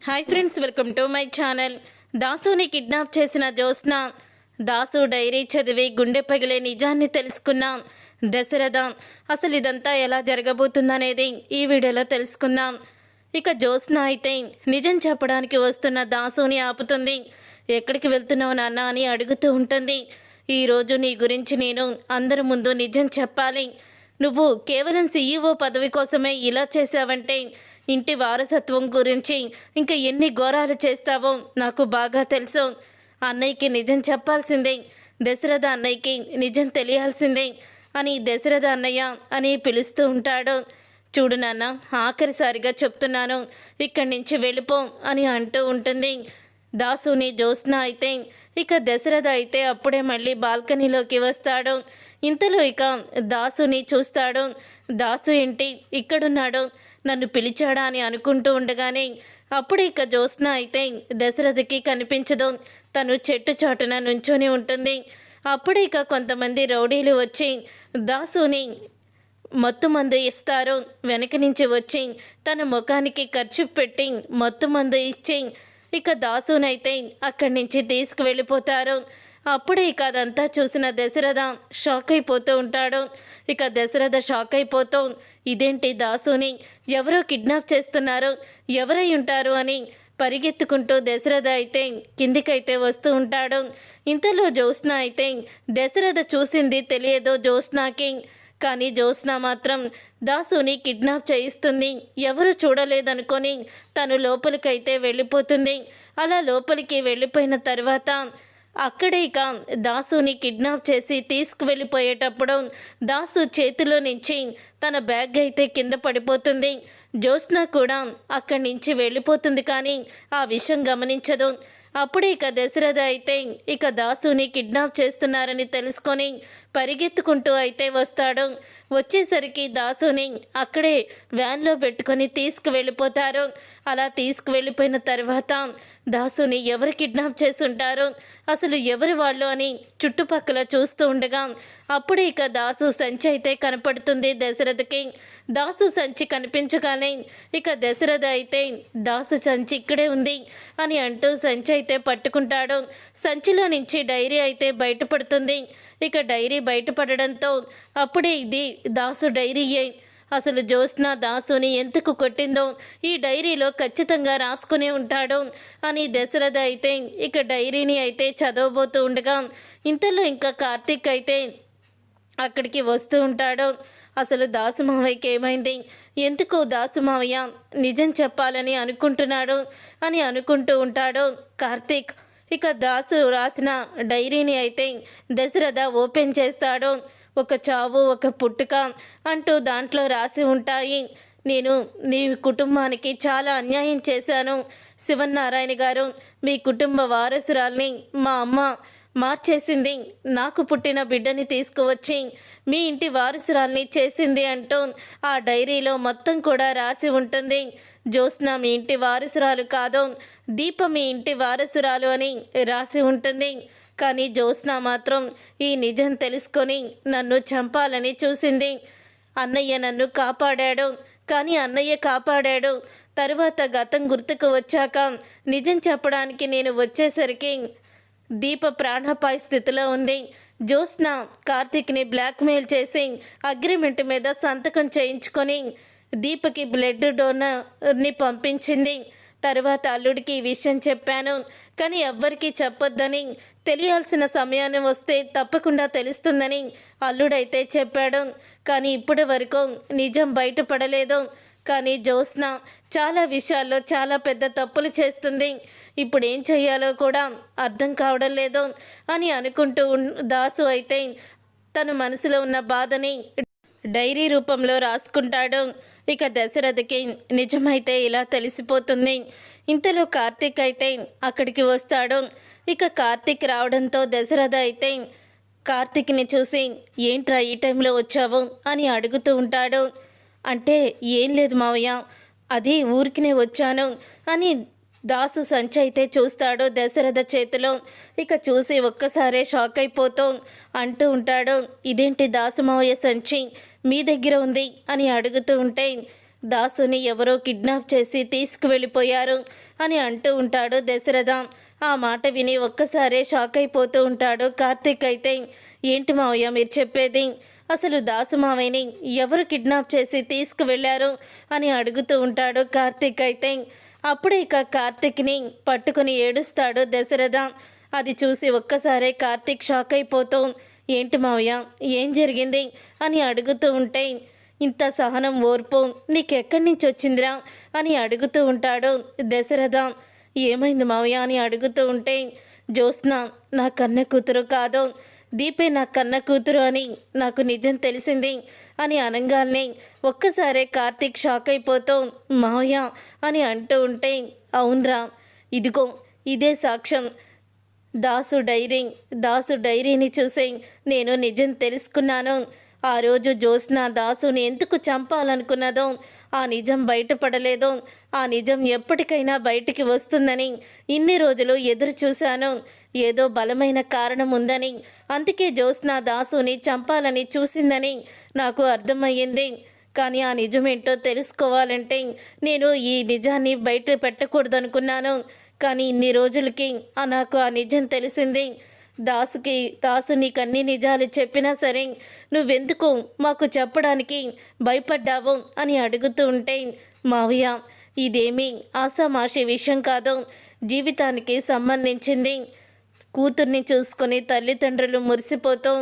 Hi friends, welcome to my channel. దాసుని kidnap చేసిన Jyotsna, Dasu dairy చదివి గుండె పగిలే నిజాన్ని తెలుసుకున్నాం. దశరథ అసలు ఇదంతా ఎలా జరగబోతుందనేది ఈ వీడియోలో తెలుసుకుందాం. ఇక జ్యోత్స్న అయితే నిజం చెప్పడానికి వస్తున్న దాసుని ఆపుతుంది. ఎక్కడికి వెళ్తున్నావు నాన్న అని అడుగుతూ ఉంటుంది. ఈరోజు నీ గురించి నేను అందరి ముందు నిజం చెప్పాలి. నువ్వు కేవలం సీఈఓ పదవి కోసమే ఇలా చేశావంటే ఇంటి వారసత్వం గురించి ఇంకా ఎన్ని ఘోరాలు చేస్తావో నాకు బాగా తెలుసు. అన్నయ్యకి నిజం చెప్పాల్సిందే, దశరథ అన్నయ్యకి నిజం తెలియాల్సిందే అని దశరథ అన్నయ్య అని పిలుస్తూ ఉంటాడు. చూడు నాన్న, ఆఖరిసారిగా చెప్తున్నాను, ఇక్కడి నుంచి వెళ్ళిపో అని అంటూ ఉంటుంది. దాసుని జ్యోత్స్న అయితే ఇక దశరథ అయితే అప్పుడే మళ్ళీ బాల్కనీలోకి వస్తాడు. ఇంతలో ఇక దాసుని చూస్తాడు. దాసు ఏంటి ఇక్కడున్నాడు, నన్ను పిలిచాడా అని అనుకుంటూ ఉండగానే అప్పుడు ఇక జ్యోత్స్న అయితే దశరథకి కనిపించదు. తను చెట్టు చాటున నుంచొని ఉంటుంది. అప్పుడు ఇక కొంతమంది రౌడీలు వచ్చి దాసుని మత్తు మందు ఇస్తారు. వెనక నుంచి వచ్చి తన ముఖానికి ఖర్చు పెట్టి మత్తు మందు ఇచ్చి ఇక దాసునైతే అక్కడి నుంచి తీసుకువెళ్ళిపోతారు. అప్పుడే ఇక అదంతా చూసిన దశరథ షాక్ అయిపోతూ ఉంటాడు. ఇక దశరథ షాక్ అయిపోతూ ఇదేంటి దాసుని ఎవరో కిడ్నాప్ చేస్తున్నారు, ఎవరై ఉంటారు అని పరిగెత్తుకుంటూ దశరథ అయితే కిందికైతే వస్తూ ఉంటాడు. ఇంతలో జ్యోత్స్న అయితే దశరథ చూసింది తెలియదు జ్యోత్స్నకి. కానీ జ్యోత్స్న మాత్రం దాసుని కిడ్నాప్ చేయిస్తుంది. ఎవరు చూడలేదనుకొని తను లోపలికైతే వెళ్ళిపోతుంది. అలా లోపలికి వెళ్ళిపోయిన తర్వాత అక్కడే ఇక దాసుని కిడ్నాప్ చేసి తీసుకువెళ్ళిపోయేటప్పుడు దాసు చేతిలో నుంచి తన బ్యాగ్ అయితే కింద పడిపోతుంది. జ్యోత్స్న కూడా అక్కడి నుంచి వెళ్ళిపోతుంది, కానీ ఆ విషయం గమనించదు. అప్పుడే ఇక దశరథ అయితే ఇక దాసుని కిడ్నాప్ చేస్తున్నారని తెలుసుకొని పరిగెత్తుకుంటూ అయితే వస్తాడు. వచ్చేసరికి దాసుని అక్కడే వ్యాన్లో పెట్టుకొని తీసుకువెళ్ళిపోతారు. అలా తీసుకువెళ్ళిపోయిన తర్వాత దాసుని ఎవరు కిడ్నాప్ చేసుంటారు, అసలు ఎవరు వాళ్ళు అని చుట్టుపక్కల చూస్తూ ఉండగా అప్పుడు ఇక దాసు సంచి అయితే కనపడుతుంది దశరథకి. దాసు సంచి కనిపించగానే ఇక దశరథ అయితే దాసు సంచి ఇక్కడే ఉంది అని అంటూ సంచి అయితే పట్టుకుంటాడు. సంచిలో నుంచి డైరీ అయితే బయటపడుతుంది. ఇక డైరీ బయటపడడంతో అప్పుడే ఇది దాసు డైరీయే. అసలు జ్యోత్స్న దాసుని ఎందుకు కొట్టిందో ఈ డైరీలో ఖచ్చితంగా రాసుకునే ఉంటాడు అని దశరథ అయితే ఇక డైరీని అయితే చదవబోతూ ఉండగా ఇంతలో ఇంకా కార్తీక్ అయితే అక్కడికి వస్తూ ఉంటాడు. అసలు దాసు మావయ్యకి ఏమైంది, ఎందుకు దాసు మావయ్య నిజం చెప్పాలని అనుకుంటున్నాడు అని అనుకుంటూ ఉంటాడు కార్తీక్. ఇక దాసు రాసిన డైరీని అయితే దశరథ ఓపెన్ చేస్తాడు. ఒక చావు ఒక పుట్టుక అంటూ దాంట్లో రాసి ఉంటాయి. నేను నీ కుటుంబానికి చాలా అన్యాయం చేశాను శివనారాయణ గారు. మీ కుటుంబ వారసురాల్ని మా అమ్మ మార్చేసింది, నాకు పుట్టిన బిడ్డని తీసుకువచ్చి మీ ఇంటి వారసురాల్ని చేసింది అంటూ ఆ డైరీలో మొత్తం కూడా రాసి ఉంటుంది. జ్యోత్స్న మీ ఇంటి వారసురాలు కాదు, దీప మీ ఇంటి వారసురాలు అని రాసి ఉంటుంది. కానీ జ్యోత్స్న మాత్రం ఈ నిజం తెలుసుకొని నన్ను చంపాలని చూసింది. అన్నయ్య నన్ను కాపాడాడు, కానీ అన్నయ్య కాపాడాడు. తరువాత గతం గుర్తుకు వచ్చాక నిజం చెప్పడానికి నేను వచ్చేసరికి దీప ప్రాణాపాయ స్థితిలో ఉంది. జ్యోత్స్న కార్తీక్ని బ్లాక్మెయిల్ చేసి అగ్రిమెంట్ మీద సంతకం చేయించుకొని దీపకి బ్లడ్ డోనర్ని పంపించింది. తర్వాత అల్లుడికి ఈ విషయం చెప్పాను, కానీ ఎవ్వరికీ చెప్పొద్దని, తెలియాల్సిన సమయాన్ని వస్తే తప్పకుండా తెలుస్తుందని అల్లుడైతే చెప్పాడు. కానీ ఇప్పటి వరకు నిజం బయటపడలేదు. కానీ జ్యోత్స్న చాలా విషయాల్లో చాలా పెద్ద తప్పులు చేస్తుంది. ఇప్పుడు ఏం చెయ్యాలో కూడా అర్థం కావడం లేదు అని అనుకుంటూ దాసు అయితే తన మనసులో ఉన్న బాధని డైరీ రూపంలో రాసుకుంటాడు. ఇక దశరథకి నిజమైతే ఇలా తెలిసిపోతుంది. ఇంతలో కార్తీక్ అయితే అక్కడికి వస్తాడు. ఇక కార్తీక్ రావడంతో దశరథ అయితే కార్తీక్ని చూసి ఏంట్రా ఈ టైంలో వచ్చావు అని అడుగుతూ ఉంటాడు. అంటే ఏం లేదు మావయ్య, అది ఊరికినే వచ్చాను అని దాసు సంచి అయితే చూస్తాడు దశరథ చేతిలో. ఇక చూసి ఒక్కసారే షాక్ అయిపోతూ అంటూ ఉంటాడు, ఇదేంటి దాసు మావయ్య సంచి మీ దగ్గర ఉంది అని అడుగుతూ ఉంటే దాసుని ఎవరో కిడ్నాప్ చేసి తీసుకువెళ్ళిపోయారు అని అంటూ ఉంటాడు దశరథ. ఆ మాట విని ఒక్కసారే షాక్ అయిపోతూ ఉంటాడు కార్తీక్. అయితే ఏంటి మావయ్య మీరు చెప్పేది? అసలు దాసు మావయ్యని ఎవరు కిడ్నాప్ చేసి తీసుకువెళ్ళారు అని అడుగుతూ ఉంటాడు కార్తీక్. అయితే అప్పుడే ఇక కార్తీక్ని పట్టుకుని ఏడుస్తాడు దశరథ. అది చూసి ఒక్కసారే కార్తీక్ షాక్ అయిపోతూ ఏంటి మావయ్య ఏం జరిగింది అని అడుగుతూ ఉంటే ఇంత సహనం ఓర్పు నీకెక్కడి నుంచి వచ్చిందిరా అని అడుగుతూ ఉంటాడు దశరథ. ఏమైంది మావయ్య అని అడుగుతూ ఉంటే జ్యోత్స్న నా కన్న కూతురు కాదు, దీపే నా కన్న కూతురు అని నాకు నిజం తెలిసింది అని అనగానే ఒక్కసారే కార్తీక్ షాక్ అయిపోతూ మావయ్య అని అంటూ ఉంటే అవునరా ఇదిగో ఇదే సాక్ష్యం. దాసు డైరీని చూసి నేను నిజం తెలుసుకున్నాను. ఆ రోజు జ్యోత్స్న దాసుని ఎందుకు చంపాలనుకున్నదో ఆ నిజం బయటపడలేదో ఆ నిజం ఎప్పటికైనా బయటికి వస్తుందని ఇన్ని రోజులు ఎదురు చూశాను. ఏదో బలమైన కారణం ఉందని, అందుకే జ్యోత్స్న దాసుని చంపాలని చూసిందని నాకు అర్థమయ్యింది. కానీ ఆ నిజమేంటో తెలుసుకోవాలంటే నేను ఈ నిజాన్ని బయట పెట్టకూడదనుకున్నాను. కానీ ఇన్ని రోజులకి నాకు ఆ నిజం తెలిసింది. దాసు నీకు అన్ని నిజాలు చెప్పినా సరే నువ్వెందుకు మాకు చెప్పడానికి భయపడ్డావు అని అడుగుతూ ఉంటే మావయ్య ఇదేమీ ఆషామాషి విషయం కాదు, జీవితానికి సంబంధించింది. కూతుర్ని చూసుకొని తల్లిదండ్రులు మురిసిపోతూ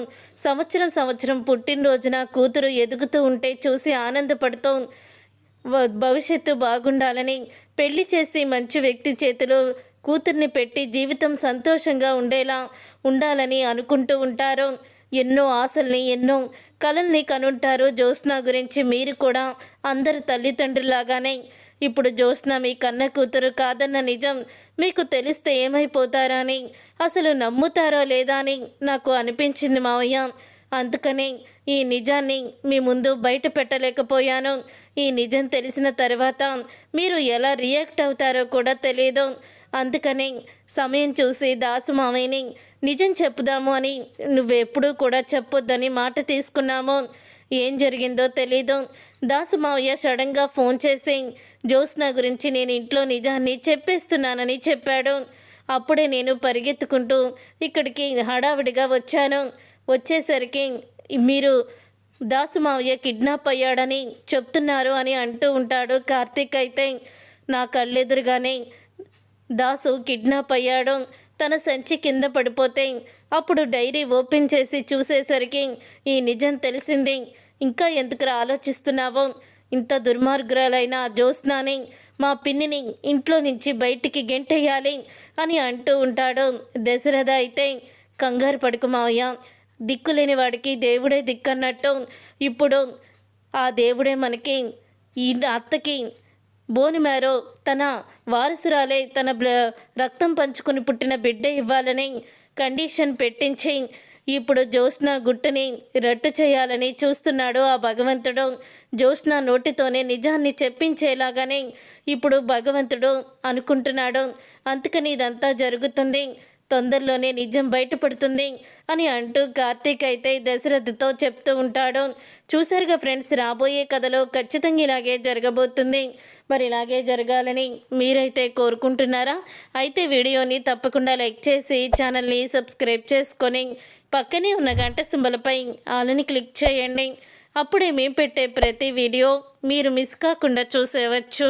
సంవత్సరం పుట్టినరోజున కూతురు ఎదుగుతూ ఉంటే చూసి ఆనందపడుతూ భవిష్యత్తు బాగుండాలని పెళ్లి చేసి మంచి వ్యక్తి చేతిలో కూతుర్ని పెట్టి జీవితం సంతోషంగా ఉండాలని అనుకుంటూ ఉంటారు. ఎన్నో ఆశల్ని ఎన్నో కలల్ని కనుంటారు. జ్యోత్స్న గురించి మీరు కూడా అందరు తల్లిదండ్రులాగానే ఇప్పుడు జ్యోత్స్న మీ కన్న కూతురు కాదన్న నిజం మీకు తెలిస్తే ఏమైపోతారా అని, అసలు నమ్ముతారో లేదా అని నాకు అనిపించింది మావయ్య. అందుకని ఈ నిజాన్ని మీ ముందు బయట పెట్టలేకపోయాను. ఈ నిజం తెలిసిన తర్వాత మీరు ఎలా రియాక్ట్ అవుతారో కూడా తెలియదు. అందుకని సమయం చూసి దాసు మావయ్యని నిజం చెప్పుదాము అని నువ్వెప్పుడూ కూడా చెప్పొద్దని మాట తీసుకున్నాము. ఏం జరిగిందో తెలీదు. దాసు మావయ్య సడన్గా ఫోన్ చేసి జ్యోత్స్న గురించి నేను ఇంట్లో నిజాన్ని చెప్పేస్తున్నానని చెప్పాడు. అప్పుడే నేను పరిగెత్తుకుంటూ ఇక్కడికి హడావిడిగా వచ్చాను. వచ్చేసరికి మీరు దాసు మావయ్య కిడ్నాప్ అయ్యాడని చెప్తున్నారు అని అంటూ ఉంటాడు కార్తీక్. అయితే నా కళ్ళెదురుగానే దాసు కిడ్నాప్ అయ్యాడు. తన సంచి కింద పడిపోతే అప్పుడు డైరీ ఓపెన్ చేసి చూసేసరికి ఈ నిజం తెలిసింది. ఇంకా ఎందుకు ఆలోచిస్తున్నావో? ఇంత దుర్మార్గురాలైన జ్యోత్స్నాని మా పిన్నిని ఇంట్లో నుంచి బయటికి గెంటేయాలి అని అంటూ ఉంటాడు దశరథ. అయితే కంగారు పడుకు మావయ్య, దిక్కులేని వాడికి దేవుడే దిక్కన్నట్టు ఇప్పుడు ఆ దేవుడే మనకి ఈ అత్తకి బోనిమేరో తన వారసురాలే తన రక్తం పంచుకుని పుట్టిన బిడ్డ ఇవ్వాలని కండిషన్ పెట్టించి ఇప్పుడు జ్యోత్స్న గుట్టుని రట్టు చేయాలని చూస్తున్నాడు ఆ భగవంతుడు. జ్యోత్స్న నోటితోనే నిజాన్ని చెప్పించేలాగానే ఇప్పుడు భగవంతుడు అనుకుంటున్నాడు. అందుకని ఇదంతా జరుగుతుంది, తొందరలోనే నిజం బయటపడుతుంది అని అంటూ కార్తీక్ అయితే దశరథతో చెప్తూ ఉంటాడు. చూసారుగా ఫ్రెండ్స్, రాబోయే కథలో ఖచ్చితంగా ఇలాగే జరగబోతుంది. మరి ఇలాగే జరగాలని మీరైతే కోరుకుంటున్నారా? అయితే వీడియోని తప్పకుండా లైక్ చేసి ఛానల్ని సబ్స్క్రైబ్ చేసుకొని పక్కనే ఉన్న గంట సింబల్పై ఆలని క్లిక్ చేయండి. అప్పుడే మేము పెట్టే ప్రతి వీడియో మీరు మిస్ కాకుండా చూసేవచ్చు.